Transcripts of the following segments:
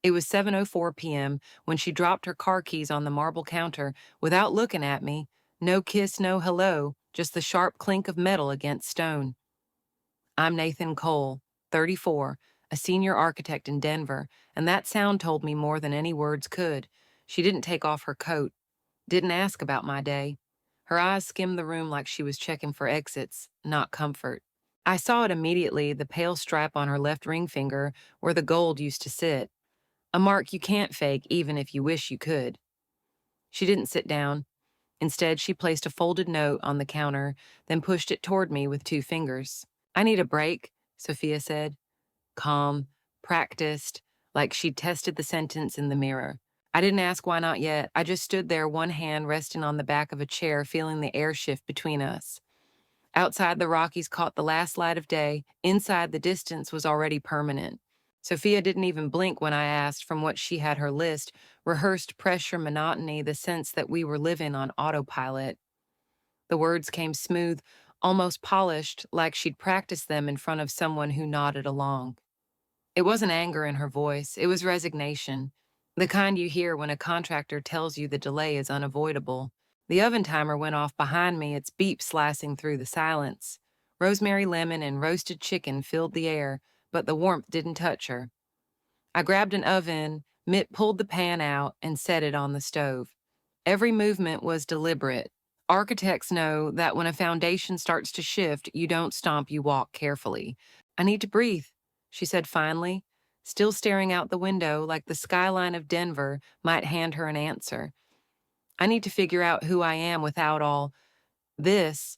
It was 7:04 p.m. when she dropped her car keys on the marble counter without looking at me. No kiss, no hello, just the sharp clink of metal against stone. I'm Nathan Cole, 34, a senior architect in Denver, and that sound told me more than any words could. She didn't take off her coat, didn't ask about my day. Her eyes skimmed the room like she was checking for exits, not comfort. I saw it immediately, the pale stripe on her left ring finger where the gold used to sit. A mark you can't fake even if you wish you could. She didn't sit down. Instead, she placed a folded note on the counter, then pushed it toward me with two fingers. I need a break, Sophia said. Calm, practiced, like she'd tested the sentence in the mirror. I didn't ask why not yet. I just stood there, one hand resting on the back of a chair, feeling the air shift between us. Outside, the Rockies caught the last light of day. Inside, the distance was already permanent. Sophia didn't even blink when I asked from what she had her list, rehearsed pressure, monotony, the sense that we were living on autopilot. The words came smooth, almost polished, like she'd practiced them in front of someone who nodded along. It wasn't anger in her voice, it was resignation. The kind you hear when a contractor tells you the delay is unavoidable. The oven timer went off behind me, its beep slicing through the silence. Rosemary lemon and roasted chicken filled the air, but the warmth didn't touch her. I grabbed an oven, Mitt pulled the pan out, and set it on the stove. Every movement was deliberate. Architects know that when a foundation starts to shift, you don't stomp, you walk carefully. I need to breathe, she said finally, still staring out the window like the skyline of Denver might hand her an answer. I need to figure out who I am without all this.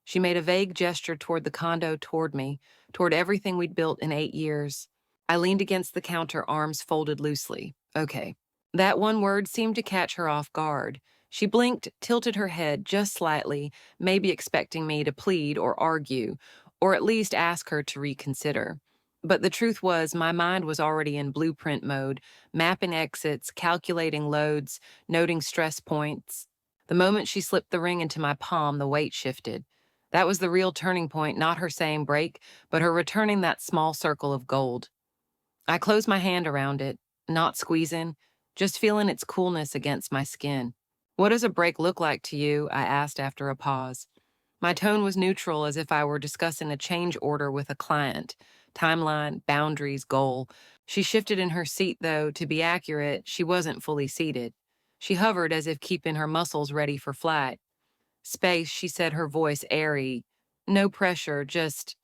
She made a vague gesture toward the condo, toward me, toward everything we'd built in 8 years. I leaned against the counter, arms folded loosely. Okay. That one word seemed to catch her off guard. She blinked, tilted her head just slightly, maybe expecting me to plead or argue, or at least ask her to reconsider. But the truth was, my mind was already in blueprint mode, mapping exits, calculating loads, noting stress points. The moment she slipped the ring into my palm, the weight shifted. That was the real turning point, not her saying break, but her returning that small circle of gold. I closed my hand around it, not squeezing, just feeling its coolness against my skin. What does a break look like to you? I asked after a pause. My tone was neutral, as if I were discussing a change order with a client. Timeline, boundaries, goal. She shifted in her seat, though, to be accurate, she wasn't fully seated. She hovered as if keeping her muscles ready for flight. Space, she said, her voice airy. No pressure, just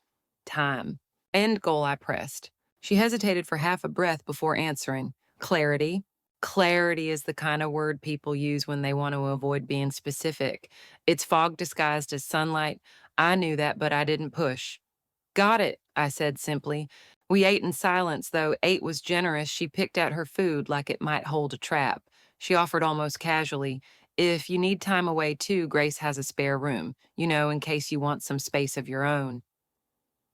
time. End goal, I pressed. She hesitated for half a breath before answering. Clarity. Clarity is the kind of word people use when they want to avoid being specific. It's fog disguised as sunlight. I knew that, but I didn't push. Got it, I said simply. We ate in silence, though ate was generous. She picked at her food like it might hold a trap. She offered almost casually, if you need time away too, Grace has a spare room, in case you want some space of your own.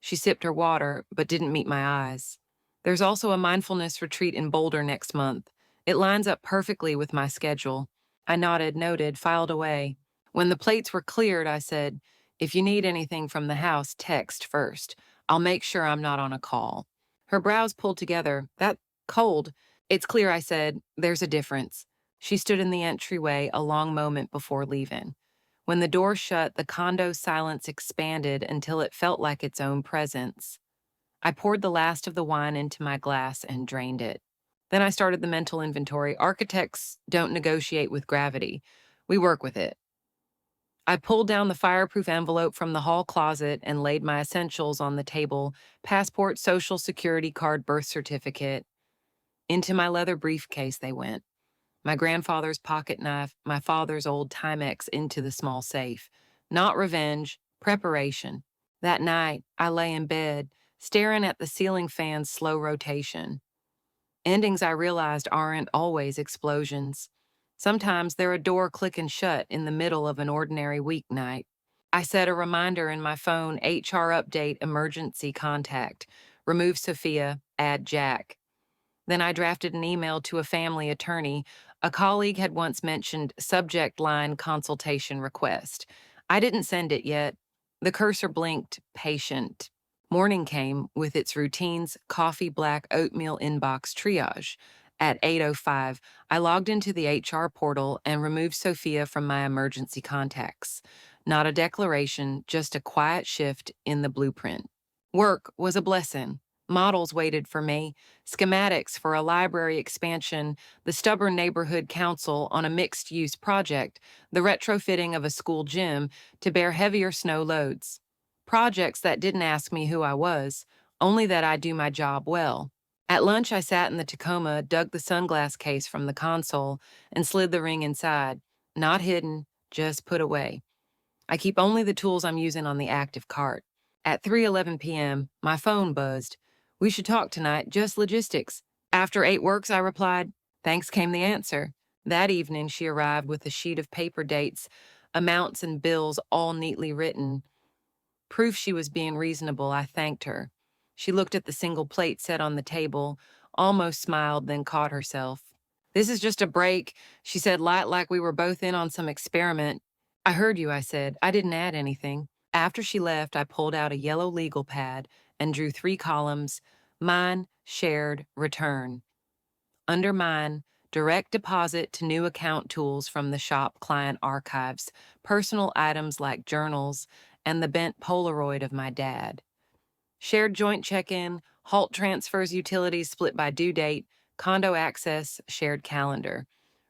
She sipped her water, but didn't meet my eyes. There's also a mindfulness retreat in Boulder next month. It lines up perfectly with my schedule. I nodded, noted, filed away. When the plates were cleared, I said, if you need anything from the house, text first. I'll make sure I'm not on a call. Her brows pulled together. That cold. It's clear, I said. There's a difference. She stood in the entryway a long moment before leaving. When the door shut, the condo's silence expanded until it felt like its own presence. I poured the last of the wine into my glass and drained it. Then I started the mental inventory. Architects don't negotiate with gravity. We work with it. I pulled down the fireproof envelope from the hall closet and laid my essentials on the table: passport, social security card, birth certificate. Into my leather briefcase they went. My grandfather's pocket knife, my father's old Timex into the small safe. Not revenge, preparation. That night, I lay in bed, staring at the ceiling fan's slow rotation. Endings, I realized, aren't always explosions. Sometimes they're a door clicking shut in the middle of an ordinary weeknight. I set a reminder in my phone: HR update, emergency contact. Remove Sophia, add Jack. Then I drafted an email to a family attorney. A colleague had once mentioned subject line consultation request. I didn't send it yet. The cursor blinked, patient. Morning came with its routines: coffee, black, oatmeal, inbox, triage. At 8:05, I logged into the HR portal and removed Sophia from my emergency contacts. Not a declaration, just a quiet shift in the blueprint. Work was a blessing. Models waited for me, schematics for a library expansion, the stubborn neighborhood council on a mixed use project, the retrofitting of a school gym to bear heavier snow loads. Projects that didn't ask me who I was, only that I do my job well. At lunch, I sat in the Tacoma, dug the sunglass case from the console, and slid the ring inside. Not hidden, just put away. I keep only the tools I'm using on the active cart. At 3:11 p.m., my phone buzzed. We should talk tonight, just logistics. After 8 works, I replied. Thanks came the answer. That evening, she arrived with a sheet of paper dates, amounts, and bills all neatly written. Proof she was being reasonable, I thanked her. She looked at the single plate set on the table, almost smiled, then caught herself. This is just a break, she said, light like we were both in on some experiment. I heard you, I said. I didn't add anything. After she left, I pulled out a yellow legal pad and drew 3 columns: mine, shared, return. Under mine, direct deposit to new account tools from the shop client archives, personal items like journals, and the bent Polaroid of my dad. Shared joint check-in, halt transfers utilities split by due date, condo access, shared calendar.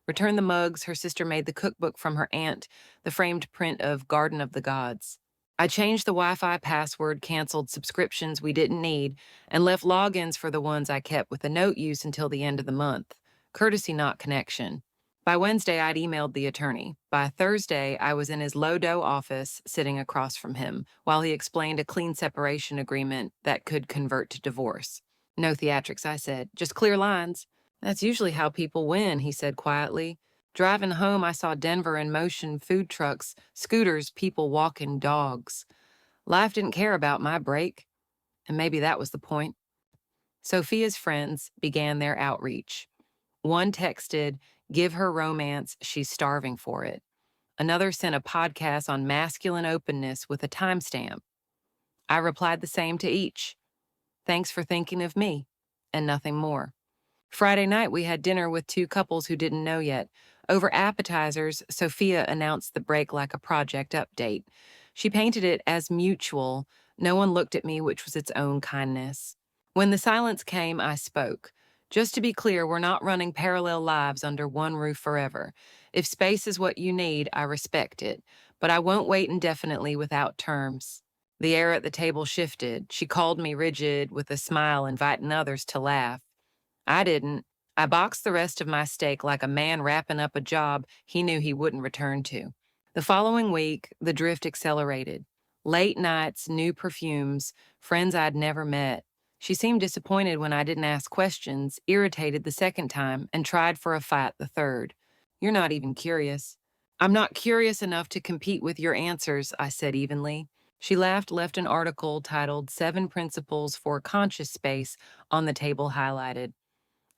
Return the mugs her sister made the cookbook from her aunt, the framed print of Garden of the Gods. I changed the Wi-Fi password, canceled subscriptions we didn't need, and left logins for the ones I kept with a note use until the end of the month. Courtesy, not connection. By Wednesday, I'd emailed the attorney. By Thursday, I was in his low-dough office, sitting across from him, while he explained a clean separation agreement that could convert to divorce. No theatrics, I said. Just clear lines. That's usually how people win, he said quietly. Driving home, I saw Denver in motion, food trucks, scooters, people walking, dogs. Life didn't care about my break, and maybe that was the point. Sophia's friends began their outreach. One texted, "Give her romance, she's starving for it." Another sent a podcast on masculine openness with a timestamp. I replied the same to each. Thanks for thinking of me, and nothing more. Friday night, we had dinner with 2 couples who didn't know yet. Over appetizers, Sophia announced the break like a project update. She painted it as mutual. No one looked at me, which was its own kindness. When the silence came, I spoke. Just to be clear, we're not running parallel lives under one roof forever. If space is what you need, I respect it, but I won't wait indefinitely without terms. The air at the table shifted. She called me rigid, with a smile inviting others to laugh. I didn't. I boxed the rest of my steak like a man wrapping up a job he knew he wouldn't return to. The following week, the drift accelerated. Late nights, new perfumes, friends I'd never met. She seemed disappointed when I didn't ask questions, irritated the second time, and tried for a fight the third. You're not even curious. I'm not curious enough to compete with your answers, I said evenly. She laughed, left an article titled 7 Principles for Conscious Space on the table highlighted.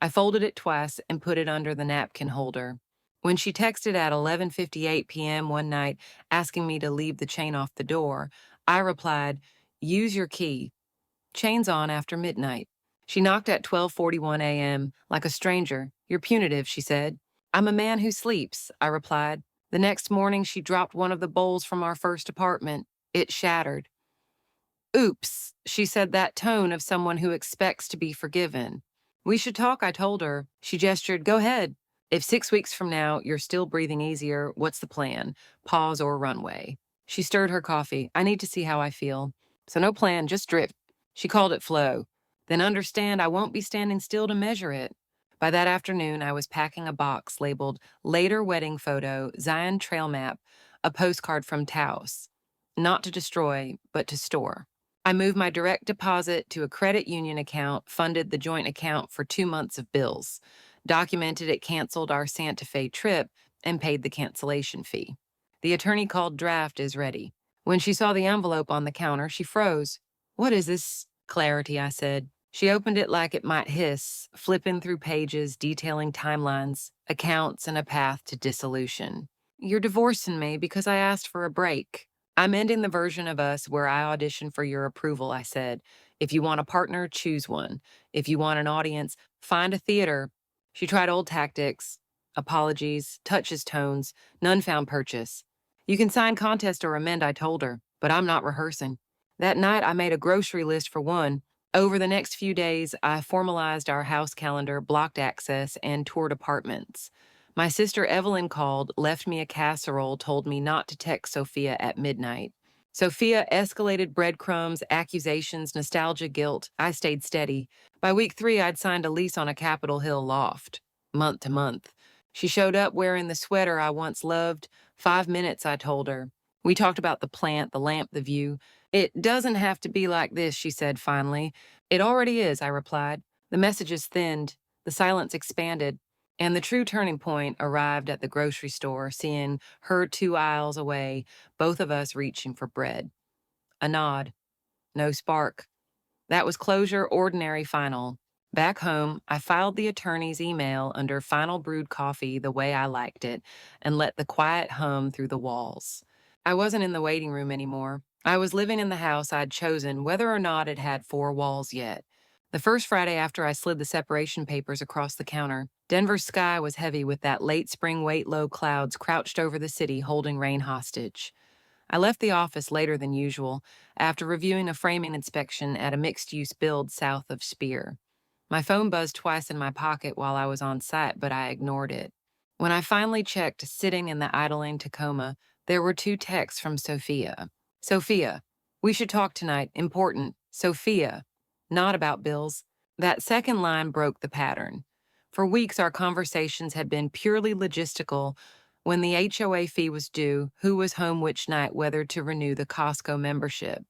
I folded it twice and put it under the napkin holder. When she texted at 11:58 p.m. one night asking me to leave the chain off the door, I replied, "Use your key. Chain's on after midnight." She knocked at 12:41 a.m. like a stranger. "You're punitive," she said. "I'm a man who sleeps," I replied. The next morning, she dropped one of the bowls from our first apartment. It shattered. "Oops," she said, that tone of someone who expects to be forgiven. "We should talk," I told her. She gestured, "Go ahead. If 6 weeks from now you're still breathing easier, what's the plan? Pause or runway?" She stirred her coffee. "I need to see how I feel. So no plan, just drift." She called it flow. "Then understand I won't be standing still to measure it." By that afternoon, I was packing a box labeled Later Wedding Photo, Zion Trail Map, a postcard from Taos. Not to destroy, but to store. I moved my direct deposit to a credit union account, funded the joint account for 2 months of bills, documented it canceled our Santa Fe trip, and paid the cancellation fee. The attorney called draft is ready. When she saw the envelope on the counter, she froze. "What is this?" "Clarity," I said. She opened it like it might hiss, flipping through pages detailing timelines, accounts, and a path to dissolution. "You're divorcing me because I asked for a break. I'm ending the version of us where I audition for your approval," I said. "If you want a partner, choose one. If you want an audience, find a theater." She tried old tactics, apologies, touches, tones, none found purchase. You can sign contest or amend, I told her, but I'm not rehearsing. That night, I made a grocery list for one. Over the next few days, I formalized our house calendar, blocked access, and toured apartments. My sister Evelyn called, left me a casserole, told me not to text Sophia at midnight. Sophia escalated breadcrumbs, accusations, nostalgia, guilt. I stayed steady. By week 3, I'd signed a lease on a Capitol Hill loft, month to month. She showed up wearing the sweater I once loved. 5 minutes, I told her. We talked about the plant, the lamp, the view. It doesn't have to be like this, she said finally. It already is, I replied. The messages thinned, the silence expanded, and the true turning point arrived at the grocery store, seeing her 2 aisles away, both of us reaching for bread. A nod. No spark. That was closure, ordinary, final. Back home, I filed the attorney's email under final brewed coffee the way I liked it and let the quiet hum through the walls. I wasn't in the waiting room anymore. I was living in the house I'd chosen, whether or not it had 4 walls yet. The first Friday after I slid the separation papers across the counter, Denver's sky was heavy with that late spring weight low clouds crouched over the city holding rain hostage. I left the office later than usual after reviewing a framing inspection at a mixed-use build south of Spear. My phone buzzed twice in my pocket while I was on site, but I ignored it. When I finally checked, sitting in the idling Tacoma, there were 2 texts from Sophia. Sophia, we should talk tonight. Important. Sophia. Not about bills. That second line broke the pattern. For weeks, our conversations had been purely logistical. When the HOA fee was due, who was home which night, whether to renew the Costco membership.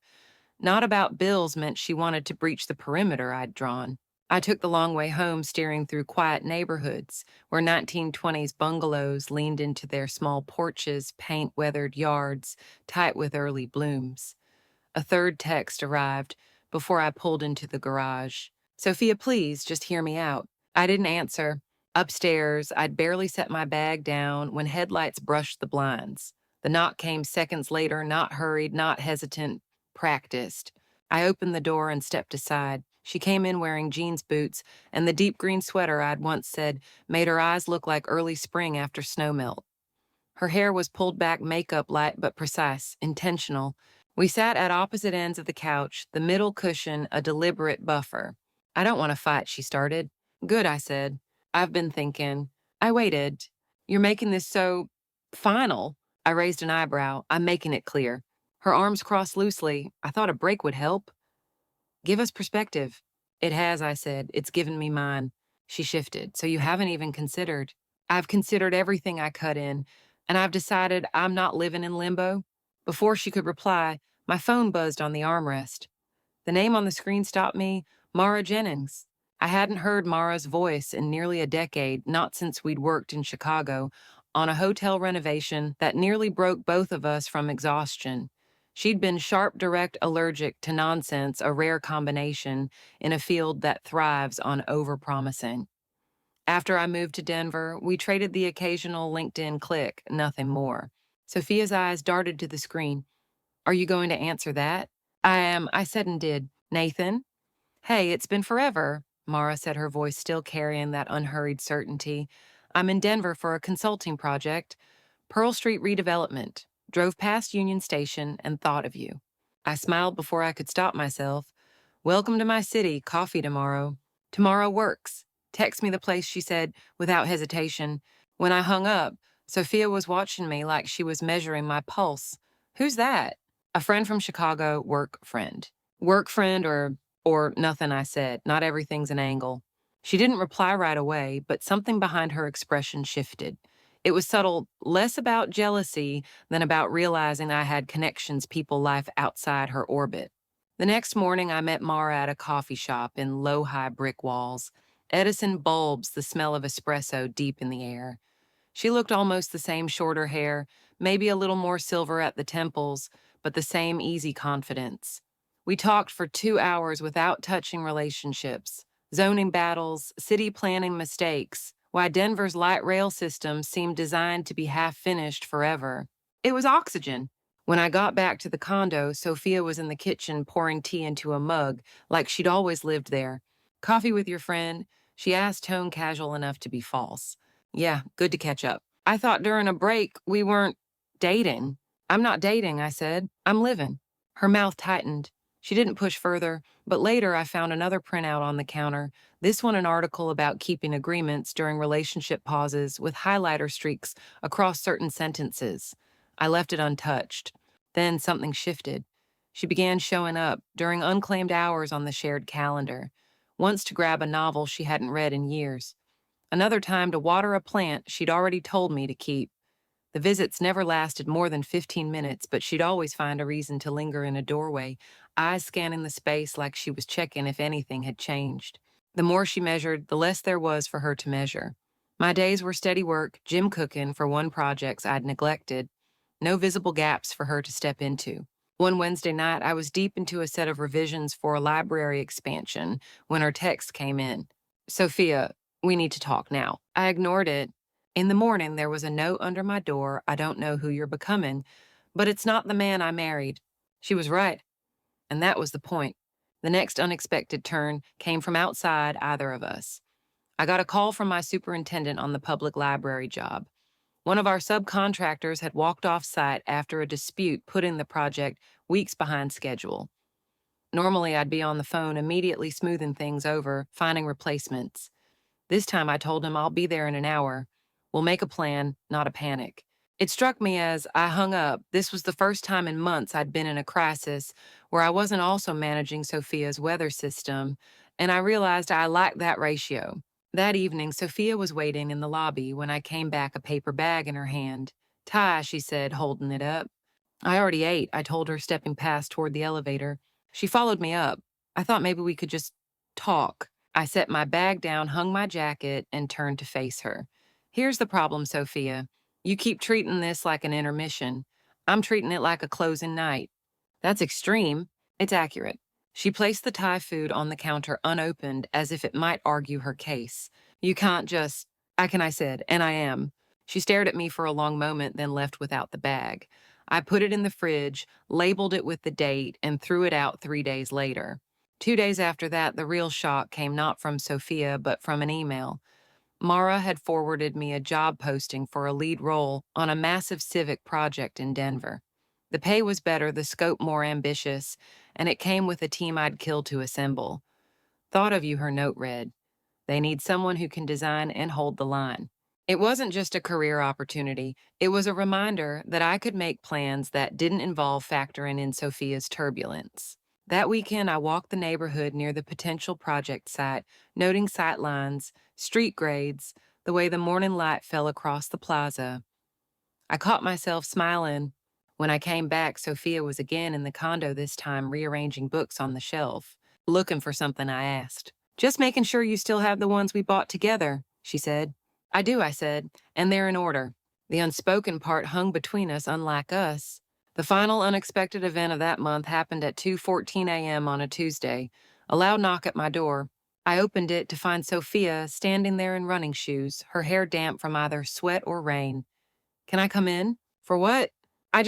Not about bills meant she wanted to breach the perimeter I'd drawn. I took the long way home, steering through quiet neighborhoods where 1920s bungalows leaned into their small porches, paint-weathered yards, tight with early blooms. A third text arrived before I pulled into the garage. Sophia, please, just hear me out. I didn't answer. Upstairs, I'd barely set my bag down when headlights brushed the blinds. The knock came seconds later, not hurried, not hesitant, practiced. I opened the door and stepped aside. She came in wearing jeans boots, and the deep green sweater I'd once said made her eyes look like early spring after snowmelt. Her hair was pulled back, makeup light but precise, intentional. We sat at opposite ends of the couch, the middle cushion a deliberate buffer. I don't want to fight, she started. Good, I said. I've been thinking. I waited. You're making this so final. I raised an eyebrow. I'm making it clear. Her arms crossed loosely. I thought a break would help. Give us perspective. It has, I said. It's given me mine. She shifted. So you haven't even considered. I've considered everything I cut in, and I've decided I'm not living in limbo. Before she could reply, my phone buzzed on the armrest. The name on the screen stopped me, Mara Jennings. I hadn't heard Mara's voice in nearly a decade, not since we'd worked in Chicago, on a hotel renovation that nearly broke both of us from exhaustion. She'd been sharp, direct, allergic to nonsense, a rare combination in a field that thrives on overpromising. After I moved to Denver, we traded the occasional LinkedIn click, nothing more. Sophia's eyes darted to the screen. Are you going to answer that? I am, I said and did. Nathan? Hey, it's been forever, Mara said, her voice still carrying that unhurried certainty. I'm in Denver for a consulting project. Pearl Street redevelopment. Drove past Union Station and thought of you. I smiled before I could stop myself. Welcome to my city, coffee tomorrow. Tomorrow works. Text me the place, she said, without hesitation. When I hung up, Sophia was watching me like she was measuring my pulse. Who's that? A friend from Chicago, work friend. Work friend or nothing, I said. Not everything's an angle. She didn't reply right away, but something behind her expression shifted. It was subtle, less about jealousy than about realizing I had connections, people, life outside her orbit. The next morning, I met Mara at a coffee shop in low-high brick walls. Edison bulbs, the smell of espresso deep in the air. She looked almost the same, shorter hair, maybe a little more silver at the temples, but the same easy confidence. We talked for 2 hours without touching relationships, zoning battles, city planning mistakes, why Denver's light rail system seemed designed to be half-finished forever. It was oxygen. When I got back to the condo, Sophia was in the kitchen pouring tea into a mug, like she'd always lived there. Coffee with your friend? She asked, tone casual enough to be false. Yeah, good to catch up. I thought during a break we weren't dating. I'm not dating, I said. I'm living. Her mouth tightened. She didn't push further, but later I found another printout on the counter, this one an article about keeping agreements during relationship pauses with highlighter streaks across certain sentences. I left it untouched. Then something shifted. She began showing up during unclaimed hours on the shared calendar, once to grab a novel she hadn't read in years, another time to water a plant she'd already told me to keep. The visits never lasted more than 15 minutes, but she'd always find a reason to linger in a doorway, eyes scanning the space like she was checking if anything had changed. The more she measured, the less there was for her to measure. My days were steady work, gym cooking for one projects I'd neglected, no visible gaps for her to step into. One Wednesday night, I was deep into a set of revisions for a library expansion when her text came in. Sophia, we need to talk now. I ignored it. In the morning, there was a note under my door. I don't know who you're becoming, but it's not the man I married. She was right. And that was the point. The next unexpected turn came from outside either of us. I got a call from my superintendent on the public library job. One of our subcontractors had walked off site after a dispute putting the project weeks behind schedule. Normally, I'd be on the phone immediately smoothing things over, finding replacements. This time I told him I'll be there in an hour. We'll make a plan, not a panic. It struck me as I hung up, this was the first time in months I'd been in a crisis where I wasn't also managing Sophia's weather system, and I realized I lacked that ratio. That evening, Sophia was waiting in the lobby when I came back, a paper bag in her hand. Ty, she said, holding it up. I already ate, I told her, stepping past toward the elevator. She followed me up. I thought maybe we could just talk. I set my bag down, hung my jacket, and turned to face her. Here's the problem, Sophia. You keep treating this like an intermission. I'm treating it like a closing night. That's extreme. It's accurate. She placed the Thai food on the counter unopened as if it might argue her case. You can't just, I said, and I am. She stared at me for a long moment, then left without the bag. I put it in the fridge, labeled it with the date, and threw it out 3 days later. 2 days after that, the real shock came not from Sophia, but from an email. Mara had forwarded me a job posting for a lead role on a massive civic project in Denver. The pay was better, the scope more ambitious, and it came with a team I'd kill to assemble. Thought of you, her note read. They need someone who can design and hold the line. It wasn't just a career opportunity, it was a reminder that I could make plans that didn't involve factoring in Sophia's turbulence. That weekend, I walked the neighborhood near the potential project site, noting sight lines, street grades, the way the morning light fell across the plaza. I caught myself smiling. When I came back, Sophia was again in the condo, this time rearranging books on the shelf. Looking for something, I asked. Just making sure you still have the ones we bought together, she said. I do, I said, and they're in order. The unspoken part hung between us, unlike us. The final unexpected event of that month happened at 2:14 a.m. on a Tuesday. A loud knock at my door. I opened it to find Sophia standing there in running shoes, her hair damp from either sweat or rain. Can I come in? For what? I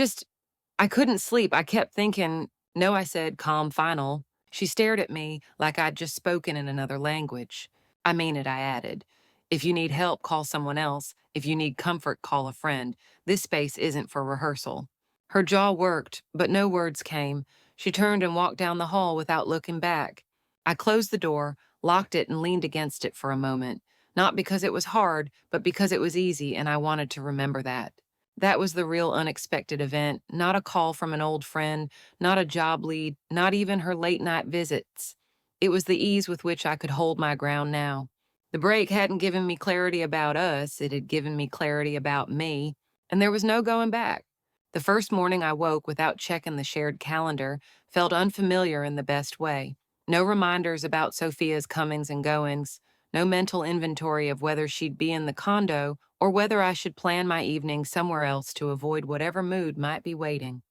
couldn't sleep. I kept thinking, no, I said, calm, final. She stared at me like I'd just spoken in another language. I mean it, I added. If you need help, call someone else. If you need comfort, call a friend. This space isn't for rehearsal. Her jaw worked, but no words came. She turned and walked down the hall without looking back. I closed the door, locked it, and leaned against it for a moment. Not because it was hard, but because it was easy, and I wanted to remember that. That was the real unexpected event, not a call from an old friend, not a job lead, not even her late-night visits. It was the ease with which I could hold my ground now. The break hadn't given me clarity about us, it had given me clarity about me, and there was no going back. The first morning I woke without checking the shared calendar felt unfamiliar in the best way. No reminders about Sophia's comings and goings, no mental inventory of whether she'd be in the condo or whether I should plan my evening somewhere else to avoid whatever mood might be waiting.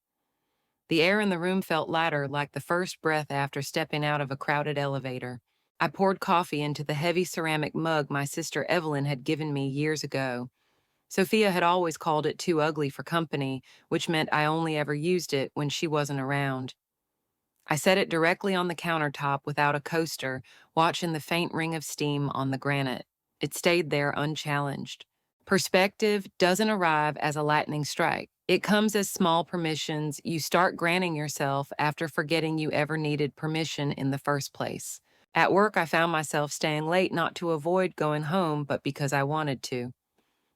The air in the room felt lighter, like the first breath after stepping out of a crowded elevator. I poured coffee into the heavy ceramic mug my sister Evelyn had given me years ago. Sophia had always called it too ugly for company, which meant I only ever used it when she wasn't around. I set it directly on the countertop without a coaster, watching the faint ring of steam on the granite. It stayed there unchallenged. Perspective doesn't arrive as a lightning strike. It comes as small permissions you start granting yourself after forgetting you ever needed permission in the first place. At work, I found myself staying late not to avoid going home, but because I wanted to.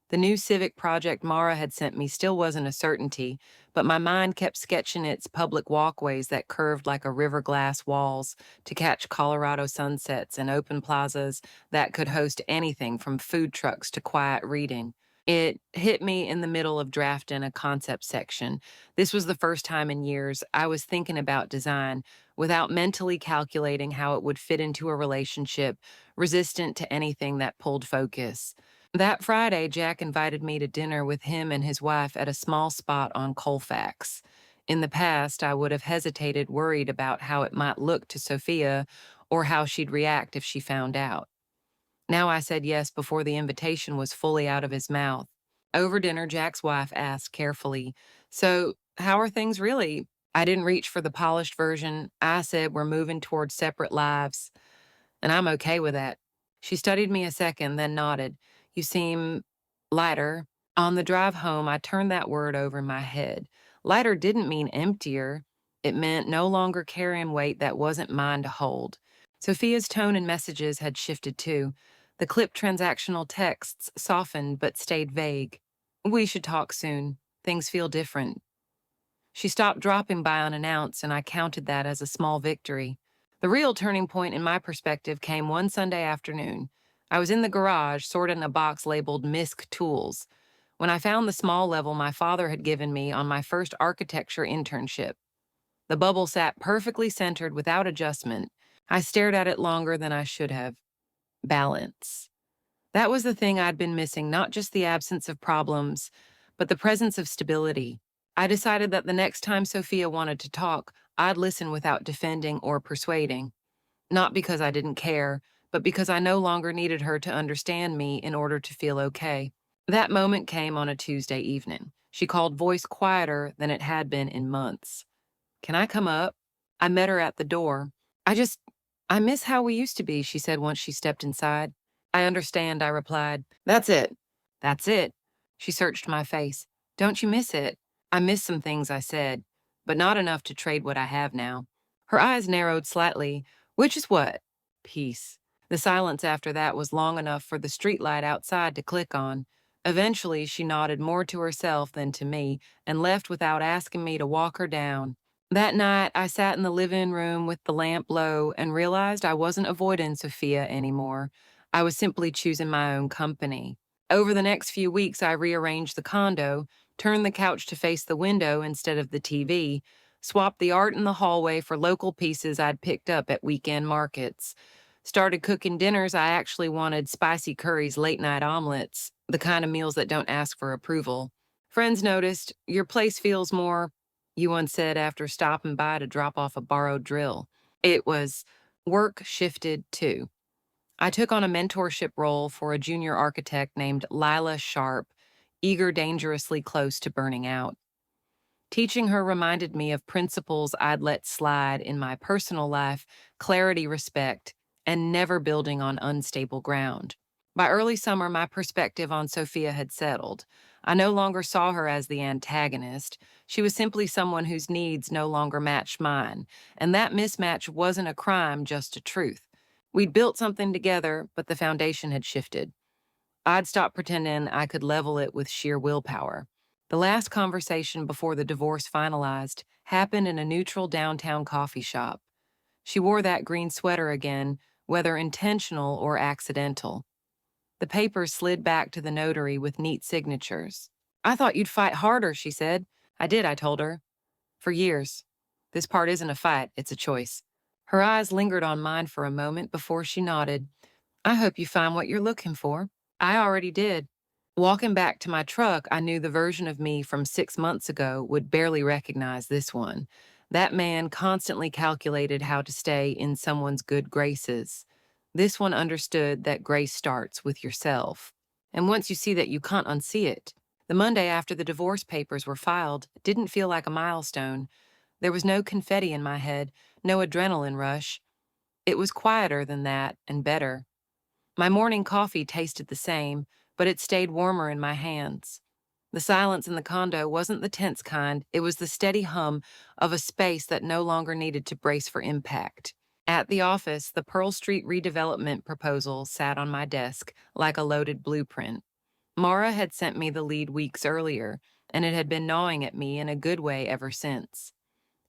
The new civic project Mara had sent me still wasn't a certainty, but my mind kept sketching its public walkways that curved like a river glass walls to catch Colorado sunsets and open plazas that could host anything from food trucks to quiet reading. It hit me in the middle of drafting a concept section. This was the first time in years I was thinking about design without mentally calculating how it would fit into a relationship resistant to anything that pulled focus. That Friday, Jack invited me to dinner with him and his wife at a small spot on Colfax. In the past, I would have hesitated, worried about how it might look to Sophia or how she'd react if she found out. Now I said yes before the invitation was fully out of his mouth. Over dinner, Jack's wife asked carefully, "So, how are things really?" I didn't reach for the polished version. I said we're moving towards separate lives, and I'm okay with that. She studied me a second, then nodded. "You seem lighter." On the drive home, I turned that word over in my head. Lighter didn't mean emptier. It meant no longer carrying weight that wasn't mine to hold. Sophia's tone and messages had shifted too. The clipped transactional texts softened but stayed vague. "We should talk soon. Things feel different." She stopped dropping by unannounced, and I counted that as a small victory. The real turning point in my perspective came one Sunday afternoon. I was in the garage, sorting a box labeled MISC Tools, when I found the small level my father had given me on my first architecture internship. The bubble sat perfectly centered without adjustment. I stared at it longer than I should have. Balance. That was the thing I'd been missing, not just the absence of problems, but the presence of stability. I decided that the next time Sophia wanted to talk, I'd listen without defending or persuading. Not because I didn't care, but because I no longer needed her to understand me in order to feel okay. That moment came on a Tuesday evening. She called, voice quieter than it had been in months. "Can I come up?" I met her at the door. I miss how we used to be," she said once she stepped inside. "I understand," I replied. "That's it." "That's it." She searched my face. "Don't you miss it?" "I miss some things," I said, "but not enough to trade what I have now." Her eyes narrowed slightly. "Which is what?" "Peace." The silence after that was long enough for the streetlight outside to click on. Eventually, she nodded more to herself than to me and left without asking me to walk her down. That night, I sat in the living room with the lamp low and realized I wasn't avoiding Sophia anymore. I was simply choosing my own company. Over the next few weeks, I rearranged the condo, turned the couch to face the window instead of the TV, swapped the art in the hallway for local pieces I'd picked up at weekend markets, started cooking dinners I actually wanted: spicy curries, late night omelets, the kind of meals that don't ask for approval. Friends noticed, "Your place feels more," you once said after stopping by to drop off a borrowed drill. It was work shifted too. I took on a mentorship role for a junior architect named Lila Sharp, eager dangerously close to burning out. Teaching her reminded me of principles I'd let slide in my personal life: clarity, respect, and never building on unstable ground. By early summer, my perspective on Sophia had settled. I no longer saw her as the antagonist. She was simply someone whose needs no longer matched mine, and that mismatch wasn't a crime, just a truth. We'd built something together, but the foundation had shifted. I'd stopped pretending I could level it with sheer willpower. The last conversation before the divorce finalized happened in a neutral downtown coffee shop. She wore that green sweater again, whether intentional or accidental. The papers slid back to the notary with neat signatures. "I thought you'd fight harder," she said. "I did," I told her. "For years. This part isn't a fight, it's a choice." Her eyes lingered on mine for a moment before she nodded. "I hope you find what you're looking for." I already did. Walking back to my truck, I knew the version of me from 6 months ago would barely recognize this one. That man constantly calculated how to stay in someone's good graces. This one understood that grace starts with yourself. And once you see that, you can't unsee it. The Monday after the divorce papers were filed didn't feel like a milestone. There was no confetti in my head, no adrenaline rush. It was quieter than that and better. My morning coffee tasted the same, but it stayed warmer in my hands. The silence in the condo wasn't the tense kind, it was the steady hum of a space that no longer needed to brace for impact. At the office, the Pearl Street redevelopment proposal sat on my desk like a loaded blueprint. Mara had sent me the lead weeks earlier, and it had been gnawing at me in a good way ever since.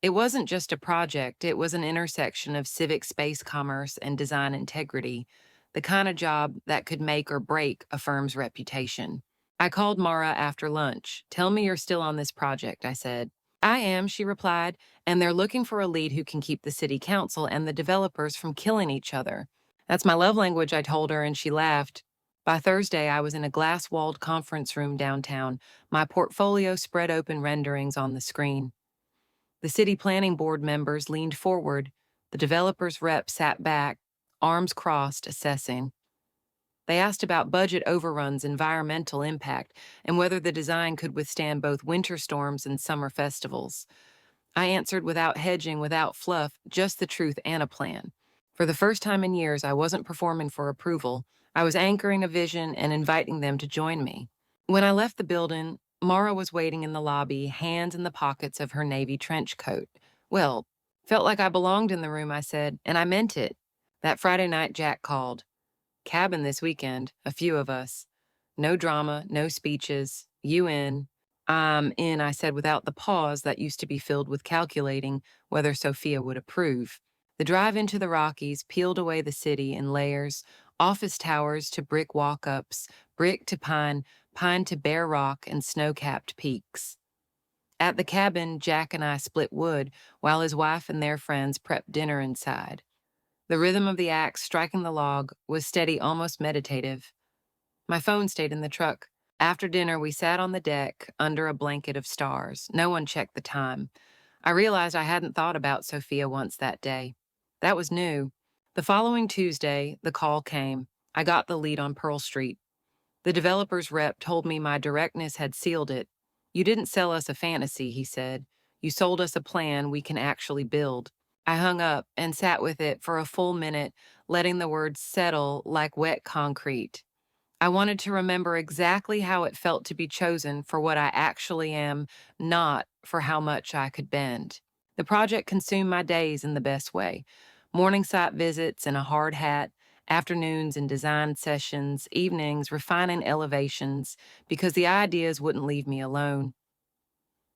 It wasn't just a project, it was an intersection of civic space commerce and design integrity, the kind of job that could make or break a firm's reputation. I called Mara after lunch. "Tell me you're still on this project," I said. "I am," she replied, "and they're looking for a lead who can keep the city council and the developers from killing each other." "That's my love language," I told her, and she laughed. By Thursday, I was in a glass-walled conference room downtown, my portfolio spread open renderings on the screen. The city planning board members leaned forward. The developer's rep sat back, arms crossed, assessing. They asked about budget overruns, environmental impact, and whether the design could withstand both winter storms and summer festivals. I answered without hedging, without fluff, just the truth and a plan. For the first time in years, I wasn't performing for approval. I was anchoring a vision and inviting them to join me. When I left the building, Mara was waiting in the lobby, hands in the pockets of her navy trench coat. "Well, felt like I belonged in the room," I said, and I meant it. That Friday night, Jack called. "Cabin this weekend, a few of us. No drama, no speeches. You in?" "I'm in," I said without the pause that used to be filled with calculating whether Sophia would approve. The drive into the Rockies peeled away the city in layers, office towers to brick walk-ups, brick to pine, pine to bare rock and snow-capped peaks. At the cabin, Jack and I split wood while his wife and their friends prepped dinner inside. The rhythm of the axe striking the log was steady, almost meditative. My phone stayed in the truck. After dinner, we sat on the deck under a blanket of stars. No one checked the time. I realized I hadn't thought about Sophia once that day. That was new. The following Tuesday, the call came. I got the lead on Pearl Street. The developer's rep told me my directness had sealed it. "You didn't sell us a fantasy," he said. "You sold us a plan we can actually build." I hung up and sat with it for a full minute, letting the words settle like wet concrete. I wanted to remember exactly how it felt to be chosen for what I actually am, not for how much I could bend. The project consumed my days in the best way. Morning site visits in a hard hat, afternoons in design sessions, evenings refining elevations, because the ideas wouldn't leave me alone.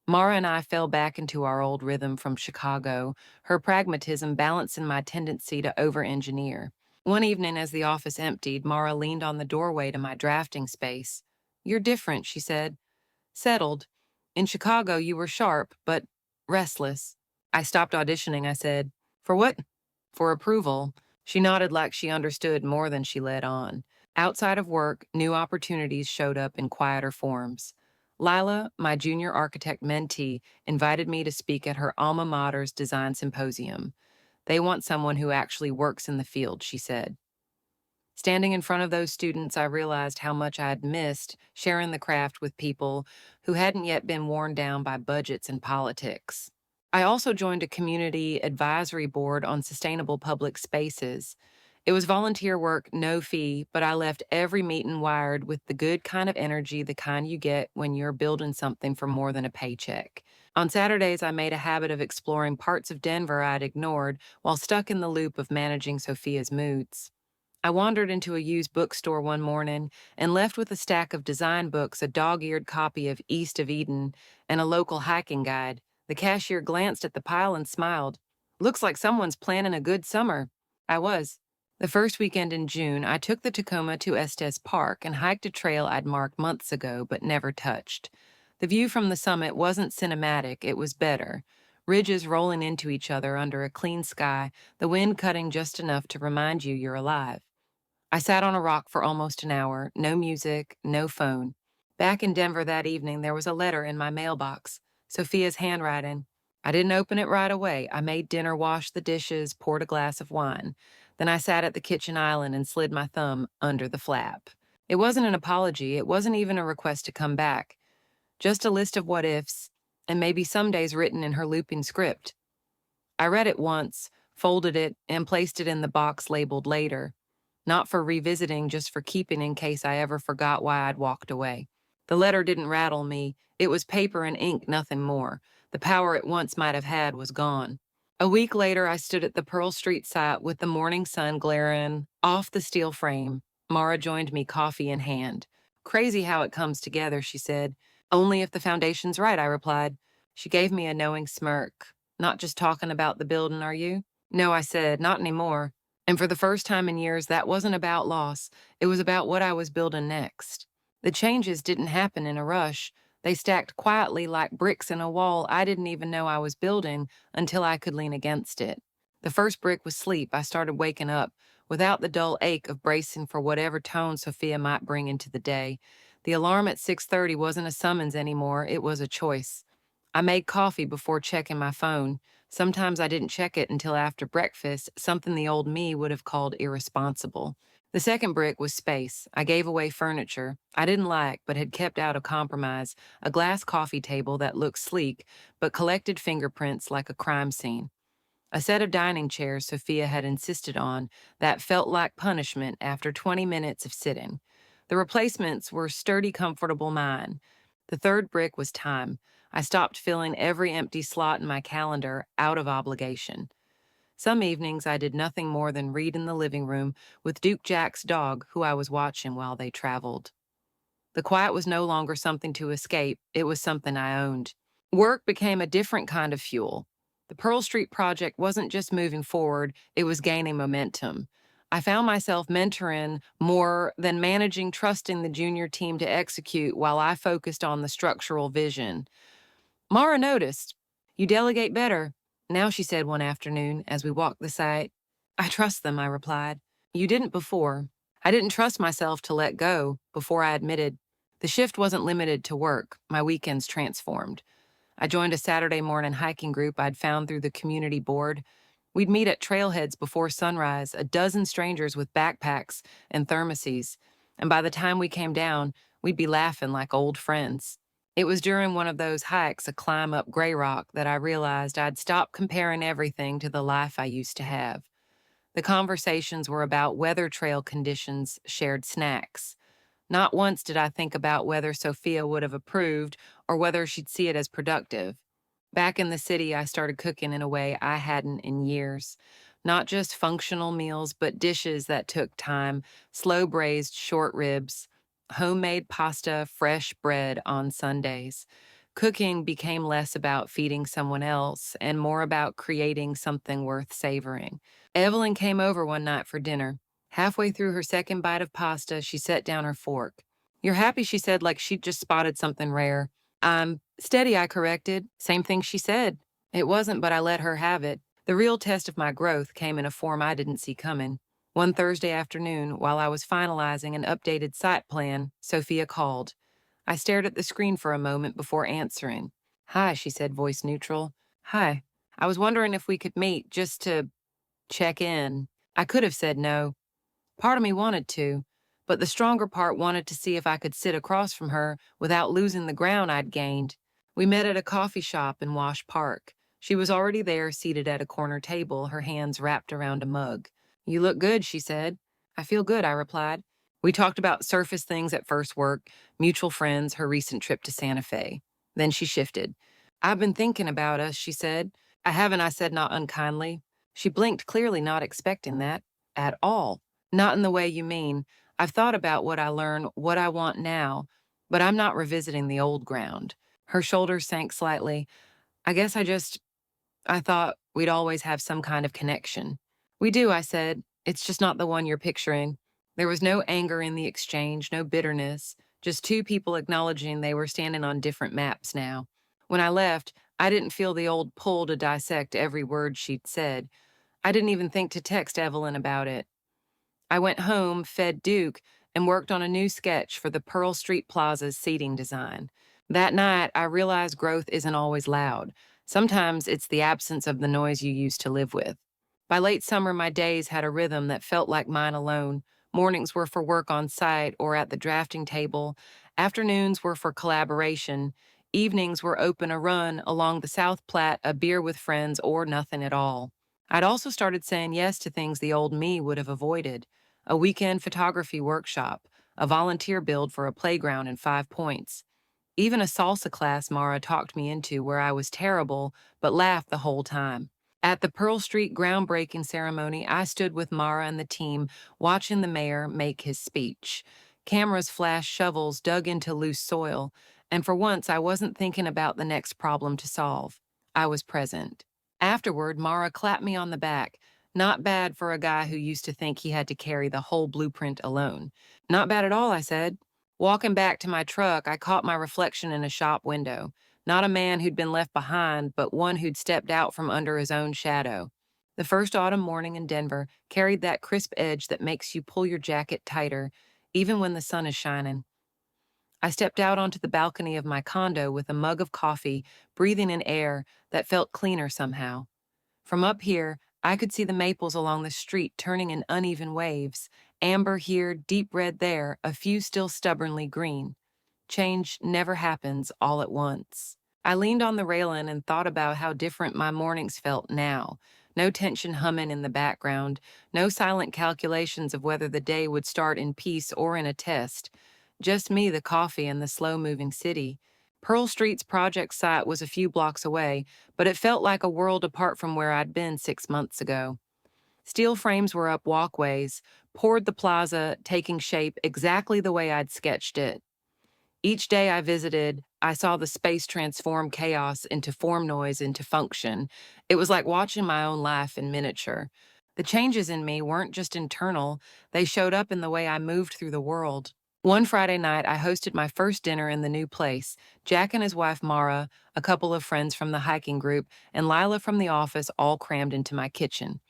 Mara and I fell back into our old rhythm from Chicago, her pragmatism balancing my tendency to over-engineer. One evening, as the office emptied, Mara leaned on the doorway to my drafting space. "You're different," she said. "Settled. In Chicago, you were sharp, but restless." I stopped auditioning, I said. "For what?" "For approval." She nodded like she understood more than she let on. Outside of work, new opportunities showed up in quieter forms. Lila, my junior architect mentee, invited me to speak at her alma mater's design symposium. "They want someone who actually works in the field," she said. Standing in front of those students, I realized how much I had missed sharing the craft with people who hadn't yet been worn down by budgets and politics. I also joined a community advisory board on sustainable public spaces. It was volunteer work, no fee, but I left every meeting wired with the good kind of energy, the kind you get when you're building something for more than a paycheck. On Saturdays, I made a habit of exploring parts of Denver I'd ignored while stuck in the loop of managing Sophia's moods. I wandered into a used bookstore one morning and left with a stack of design books, a dog-eared copy of East of Eden, and a local hiking guide. The cashier glanced at the pile and smiled. "Looks like someone's planning a good summer." I was. The first weekend in June, I took the Tacoma to Estes Park and hiked a trail I'd marked months ago but never touched. The view from the summit wasn't cinematic, it was better. Ridges rolling into each other under a clean sky, the wind cutting just enough to remind you you're alive. I sat on a rock for almost an hour, no music, no phone. Back in Denver that evening, there was a letter in my mailbox, Sophia's handwriting. I didn't open it right away. I made dinner, washed the dishes, poured a glass of wine. Then I sat at the kitchen island and slid my thumb under the flap. It wasn't an apology. It wasn't even a request to come back. Just a list of what ifs, and maybe some days written in her looping script. I read it once, folded it, and placed it in the box labeled later. Not for revisiting, just for keeping in case I ever forgot why I'd walked away. The letter didn't rattle me. It was paper and ink, nothing more. The power it once might have had was gone. A week later, I stood at the Pearl Street site with the morning sun glaring off the steel frame. Mara joined me, coffee in hand. Crazy how it comes together, she said. Only if the foundation's right, I replied. She gave me a knowing smirk. Not just talking about the building, are you? No, I said, not anymore. And for the first time in years, that wasn't about loss. It was about what I was building next. The changes didn't happen in a rush. They stacked quietly like bricks in a wall I didn't even know I was building until I could lean against it. The first brick was sleep. I started waking up without the dull ache of bracing for whatever tone Sophia might bring into the day. The alarm at 6:30 wasn't a summons anymore, it was a choice. I made coffee before checking my phone. Sometimes I didn't check it until after breakfast, something the old me would have called irresponsible. The second brick was space. I gave away furniture I didn't like but had kept out of compromise, a glass coffee table that looked sleek but collected fingerprints like a crime scene. A set of dining chairs Sophia had insisted on that felt like punishment after 20 minutes of sitting. The replacements were sturdy, comfortable mine. The third brick was time. I stopped filling every empty slot in my calendar out of obligation. Some evenings I did nothing more than read in the living room with Duke Jack's dog, who I was watching while they traveled. The quiet was no longer something to escape, it was something I owned. Work became a different kind of fuel. The Pearl Street project wasn't just moving forward, it was gaining momentum. I found myself mentoring more than managing, trusting the junior team to execute while I focused on the structural vision. Mara noticed. You delegate better, now, she said one afternoon as we walked the site. I trust them, I replied. You didn't before. I didn't trust myself to let go before I admitted. The shift wasn't limited to work, my weekends transformed. I joined a Saturday morning hiking group I'd found through the community board. We'd meet at trailheads before sunrise, a dozen strangers with backpacks and thermoses, and by the time we came down, we'd be laughing like old friends. It was during one of those hikes, a climb up Gray Rock, that I realized I'd stopped comparing everything to the life I used to have. The conversations were about weather trail conditions, shared snacks. Not once did I think about whether Sophia would have approved or whether she'd see it as productive. Back in the city, I started cooking in a way I hadn't in years. Not just functional meals, but dishes that took time, slow braised short ribs, homemade pasta, fresh bread on Sundays. Cooking became less about feeding someone else and more about creating something worth savoring. Evelyn came over one night for dinner. Halfway through her second bite of pasta, she set down her fork. You're happy, she said, like she'd just spotted something rare. I'm steady, I corrected. Same thing she said. It wasn't, but I let her have it. The real test of my growth came in a form I didn't see coming. One Thursday afternoon, while I was finalizing an updated site plan, Sophia called. I stared at the screen for a moment before answering. Hi, she said, voice neutral. Hi. I was wondering if we could meet just to check in. I could have said no. Part of me wanted to, but the stronger part wanted to see if I could sit across from her without losing the ground I'd gained. We met at a coffee shop in Wash Park. She was already there, seated at a corner table, her hands wrapped around a mug. You look good, she said. I feel good, I replied. We talked about surface things at first work, mutual friends, her recent trip to Santa Fe. Then she shifted. I've been thinking about us, she said. I haven't, I said, not unkindly. She blinked, clearly not expecting that at all. Not in the way you mean. I've thought about what I learn, what I want now, but I'm not revisiting the old ground. Her shoulders sank slightly. I guess I thought we'd always have some kind of connection. We do, I said. It's just not the one you're picturing. There was no anger in the exchange, no bitterness, just two people acknowledging they were standing on different maps now. When I left, I didn't feel the old pull to dissect every word she'd said. I didn't even think to text Evelyn about it. I went home, fed Duke, and worked on a new sketch for the Pearl Street Plaza's seating design. That night, I realized growth isn't always loud. Sometimes it's the absence of the noise you used to live with. By late summer, my days had a rhythm that felt like mine alone. Mornings were for work on site or at the drafting table. Afternoons were for collaboration. Evenings were open a run along the South Platte, a beer with friends, or nothing at all. I'd also started saying yes to things the old me would have avoided: a weekend photography workshop, a volunteer build for a playground in 5 Points, even a salsa class Mara talked me into where I was terrible but laughed the whole time. At the Pearl Street groundbreaking ceremony, I stood with Mara and the team watching the mayor make his speech. Cameras flashed shovels dug into loose soil, and for once I wasn't thinking about the next problem to solve. I was present. Afterward, Mara clapped me on the back. Not bad for a guy who used to think he had to carry the whole blueprint alone. Not bad at all, I said. Walking back to my truck, I caught my reflection in a shop window. Not a man who'd been left behind, but one who'd stepped out from under his own shadow. The first autumn morning in Denver carried that crisp edge that makes you pull your jacket tighter, even when the sun is shining. I stepped out onto the balcony of my condo with a mug of coffee, breathing in air that felt cleaner somehow. From up here, I could see the maples along the street turning in uneven waves, amber here, deep red there, a few still stubbornly green. Change never happens all at once. I leaned on the railing and thought about how different my mornings felt now. No tension humming in the background, no silent calculations of whether the day would start in peace or in a test. Just me, the coffee, and the slow-moving city. Pearl Street's project site was a few blocks away, but it felt like a world apart from where I'd been 6 months ago. Steel frames were up walkways, poured the plaza, taking shape exactly the way I'd sketched it. Each day I visited, I saw the space transform chaos into form noise into function. It was like watching my own life in miniature. The changes in me weren't just internal, they showed up in the way I moved through the world. One Friday night, I hosted my first dinner in the new place. Jack and his wife Mara, a couple of friends from the hiking group, and Lila from the office all crammed into my kitchen.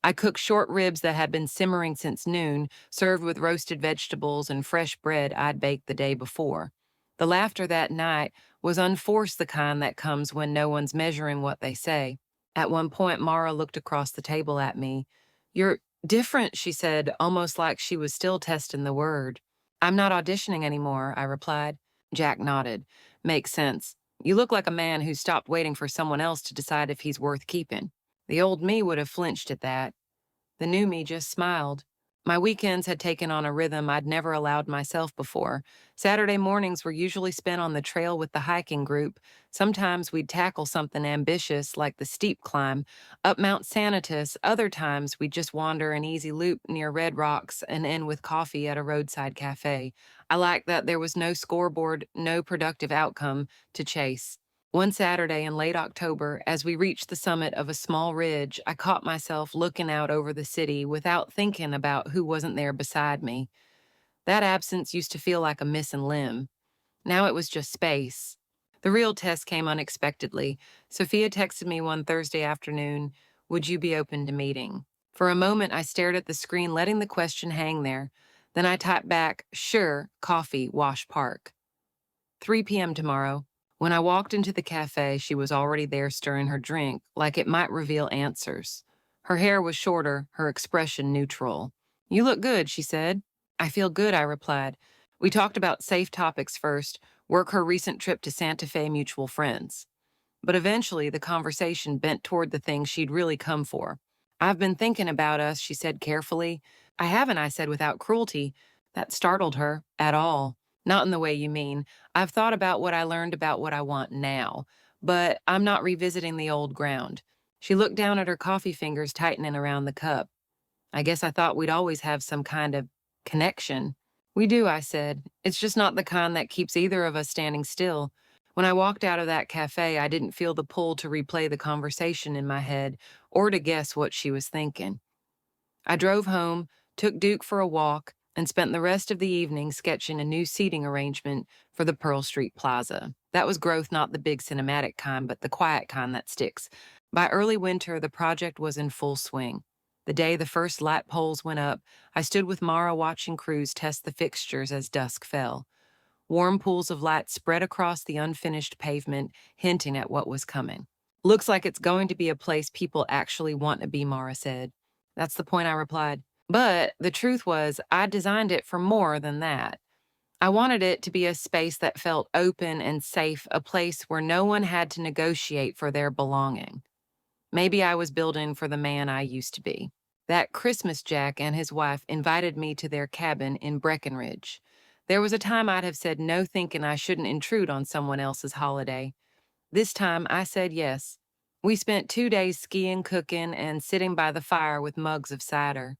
I cooked short ribs that had been simmering since noon, served with roasted vegetables and fresh bread I'd baked the day before. The laughter that night was unforced, the kind that comes when no one's measuring what they say. At one point, Mara looked across the table at me. "You're different," she said, almost like she was still testing the word. "I'm not auditioning anymore," I replied. Jack nodded. "Makes sense. You look like a man who stopped waiting for someone else to decide if he's worth keeping." The old me would have flinched at that. The new me just smiled. My weekends had taken on a rhythm I'd never allowed myself before. Saturday mornings were usually spent on the trail with the hiking group. Sometimes we'd tackle something ambitious like the steep climb up Mount Sanitas. Other times we'd just wander an easy loop near Red Rocks and end with coffee at a roadside cafe. I liked that there was no scoreboard, no productive outcome to chase. One Saturday in late October, as we reached the summit of a small ridge, I caught myself looking out over the city without thinking about who wasn't there beside me. That absence used to feel like a missing limb. Now it was just space. The real test came unexpectedly. Sophia texted me one Thursday afternoon, "Would you be open to meeting?" For a moment, I stared at the screen, letting the question hang there. Then I typed back, "Sure, coffee, Wash Park. 3 p.m. tomorrow." When I walked into the cafe, she was already there stirring her drink, like it might reveal answers. Her hair was shorter, her expression neutral. "You look good," she said. "I feel good," I replied. We talked about safe topics first, work her recent trip to Santa Fe mutual friends. But eventually, the conversation bent toward the thing she'd really come for. "I've been thinking about us," she said carefully. "I haven't," I said without cruelty. That startled her, at all. "Not in the way you mean. I've thought about what I learned about what I want now, but I'm not revisiting the old ground." She looked down at her coffee fingers tightening around the cup. "I guess I thought we'd always have some kind of connection." "We do," I said. "It's just not the kind that keeps either of us standing still." When I walked out of that cafe, I didn't feel the pull to replay the conversation in my head or to guess what she was thinking. I drove home, took Duke for a walk, and spent the rest of the evening sketching a new seating arrangement for the Pearl Street Plaza. That was growth, not the big cinematic kind, but the quiet kind that sticks. By early winter, the project was in full swing. The day the first light poles went up, I stood with Mara watching crews test the fixtures as dusk fell. Warm pools of light spread across the unfinished pavement, hinting at what was coming. "Looks like it's going to be a place people actually want to be," Mara said. "That's the point," I replied. But the truth was, I designed it for more than that. I wanted it to be a space that felt open and safe, a place where no one had to negotiate for their belonging. Maybe I was building for the man I used to be. That Christmas Jack and his wife invited me to their cabin in Breckenridge. There was a time I'd have said no, thinking I shouldn't intrude on someone else's holiday. This time I said yes. We spent 2 days skiing, cooking, and sitting by the fire with mugs of cider.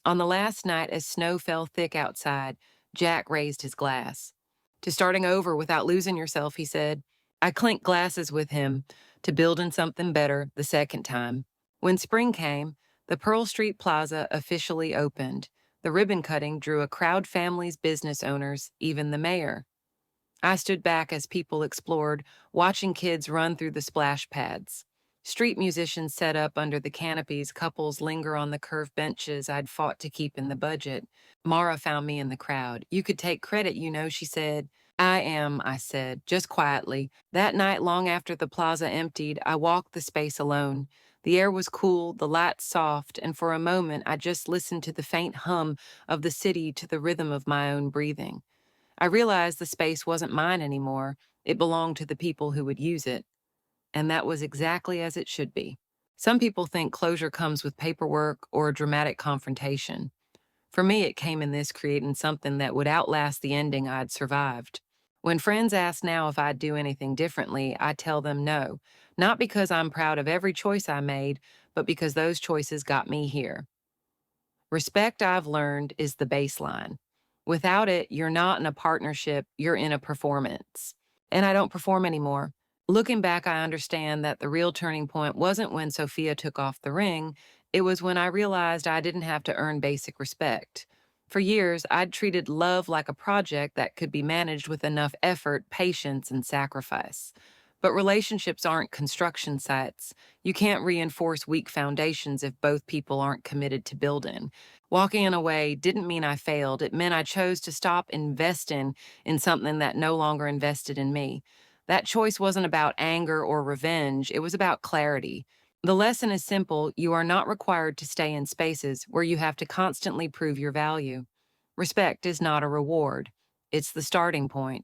On the last night, as snow fell thick outside, Jack raised his glass. To starting over without losing yourself, he said. I clinked glasses with him to building something better the second time. When spring came, the Pearl Street Plaza officially opened. The ribbon cutting drew a crowd, families, business owners, even the mayor. I stood back as people explored, watching kids run through the splash pads. Street musicians set up under the canopies, couples linger on the curved benches I'd fought to keep in the budget. Mara found me in the crowd. You could take credit, she said. I am, I said, just quietly. That night, long after the plaza emptied, I walked the space alone. The air was cool, the lights soft, and for a moment I just listened to the faint hum of the city to the rhythm of my own breathing. I realized the space wasn't mine anymore. It belonged to the people who would use it. And that was exactly as it should be. Some people think closure comes with paperwork or a dramatic confrontation. For me, it came in this creating something that would outlast the ending I'd survived. When friends ask now if I'd do anything differently, I tell them no. Not because I'm proud of every choice I made, but because those choices got me here. Respect, I've learned, is the baseline. Without it, you're not in a partnership, you're in a performance. And I don't perform anymore. Looking back, I understand that the real turning point wasn't when Sophia took off the ring, it was when I realized I didn't have to earn basic respect. For years, I'd treated love like a project that could be managed with enough effort, patience, and sacrifice. But relationships aren't construction sites. You can't reinforce weak foundations if both people aren't committed to building. Walking in a way didn't mean I failed. It meant I chose to stop investing in something that no longer invested in me. That choice wasn't about anger or revenge, it was about clarity. The lesson is simple: you are not required to stay in spaces where you have to constantly prove your value. Respect is not a reward, it's the starting point.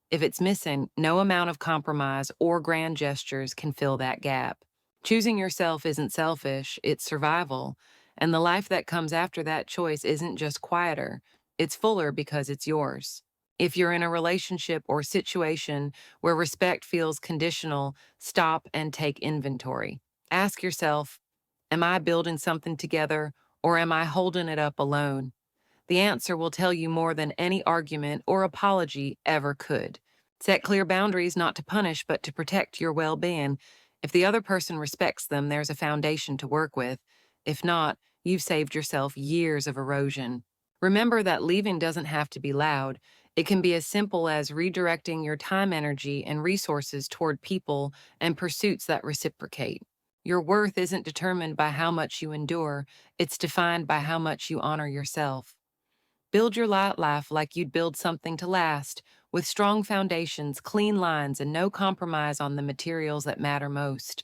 If it's missing, no amount of compromise or grand gestures can fill that gap. Choosing yourself isn't selfish, it's survival. And the life that comes after that choice isn't just quieter, it's fuller because it's yours. If you're in a relationship or situation where respect feels conditional, stop and take inventory. Ask yourself, am I building something together or am I holding it up alone? The answer will tell you more than any argument or apology ever could. Set clear boundaries not to punish but to protect your well being. If the other person respects them, there's a foundation to work with. If not, you've saved yourself years of erosion. Remember that leaving doesn't have to be loud. It can be as simple as redirecting your time, energy, and resources toward people and pursuits that reciprocate. Your worth isn't determined by how much you endure, it's defined by how much you honor yourself. Build your life like you'd build something to last, with strong foundations, clean lines, and no compromise on the materials that matter most.